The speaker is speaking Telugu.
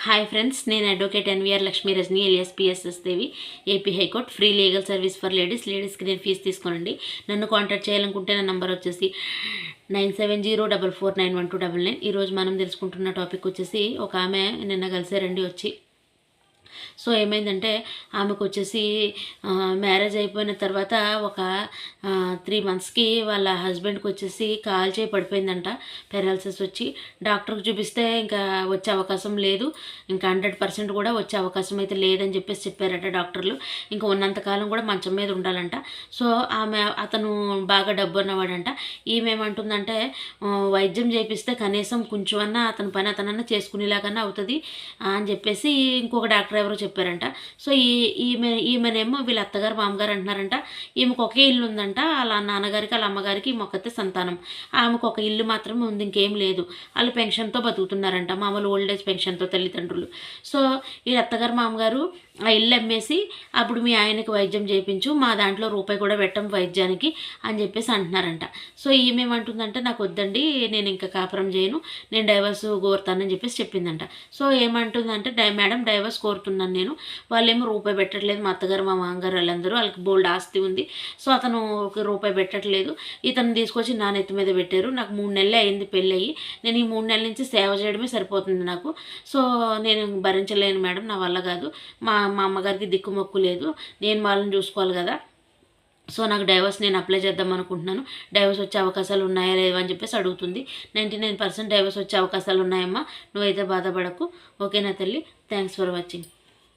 హాయ్ ఫ్రెండ్స్, నేను advocate NVR Lakshmi Rajani alias PSS Devi, AP high court. Free legal service for లేడీస్కి నేను ఫీజు తీసుకోనండి. నన్ను కాంటాక్ట్ చేయాలనుకుంటే నా నంబర్ వచ్చేసి 9704491299. ఈరోజు మనం తెలుసుకుంటున్న టాపిక్ వచ్చేసి, ఒక ఆమె నిన్న కలిసారండి వచ్చి. సో ఏమైందంటే, ఆమెకు వచ్చేసి మ్యారేజ్ అయిపోయిన తర్వాత ఒక 3 మంత్స్కి వాళ్ళ హస్బెండ్కి వచ్చేసి కాల్ చేయి పడిపోయిందంట, పెరాలసిస్ వచ్చి. డాక్టర్కి చూపిస్తే ఇంకా వచ్చే అవకాశం లేదు, ఇంకా 100% కూడా వచ్చే అవకాశం అయితే లేదని చెప్పేసి చెప్పారట డాక్టర్లు. ఇంకా ఉన్నంతకాలం కూడా మంచం మీద ఉండాలంట. సో అతను బాగా డబ్బు ఉన్నవాడంట. ఈమె ఏమంటుందంటే, వైద్యం చేపిస్తే కనీసం కొంచెమన్నా అతని పని అతనన్నా చేసుకునేలాగన్నా అవుతుంది అని చెప్పేసి ఇంకొక డాక్టర్ ఎవరో చెప్పారంట. సో ఈమెనేమో వీళ్ళ అత్తగారు మామగారు అంటున్నారంట, ఈమెకు ఒకే ఇల్లు ఉందంట. వాళ్ళ నాన్నగారికి వాళ్ళ అమ్మగారికి మొక్కతే సంతానం, ఆమెకు ఒక ఇల్లు మాత్రమే ఉంది, ఇంకేం లేదు. వాళ్ళు పెన్షన్తో బతుకుతున్నారంట, మామూలు ఓల్డేజ్ పెన్షన్తో తల్లిదండ్రులు. సో వీళ్ళ అత్తగారు మామగారు ఆ ఇల్లు అమ్మేసి, అప్పుడు మీ ఆయనకి వైద్యం చేయించు, మా దాంట్లో రూపాయి కూడా పెట్టం వైద్యానికి అని చెప్పేసి అంటున్నారంట. సో ఈమెమంటుందంటే, నాకు వద్దండి, నేను ఇంకా కాపురం చేయను, నేను డైవర్స్ కోరుతానని చెప్పేసి చెప్పిందంట. సో ఏమంటుందంటే, మేడం డైవర్స్ కోరుతున్నాను నేను, వాళ్ళేమో రూపాయి పెట్టట్లేదు, మా అత్తగారు మా మామగారు వాళ్ళందరూ, వాళ్ళకి బోల్డ్ ఆస్తి ఉంది. సో అతను ఒక రూపాయి పెట్టట్లేదు, ఇతను తీసుకొచ్చి నా నెత్తి మీద పెట్టారు. నాకు 3 నెలలే అయింది పెళ్ళి అయ్యి, నేను ఈ 3 నెలల నుంచి సేవ చేయడమే సరిపోతుంది నాకు. సో నేను భరించలేను మేడం, నా వల్ల కాదు, మా అమ్మగారికి దిక్కుమొక్కు లేదు, నేను వాళ్ళని చూసుకోవాలి కదా. సో నాకు డైవర్స్ నేను అప్లై చేద్దాం అనుకుంటున్నాను, డైవర్స్ వచ్చే అవకాశాలు ఉన్నాయా లేవా అని చెప్పేసి అడుగుతుంది. 99% డైవర్స్ వచ్చే అవకాశాలు ఉన్నాయమ్మా, నువ్వైతే బాధపడకు, ఓకేనా తల్లి. Thanks for watching.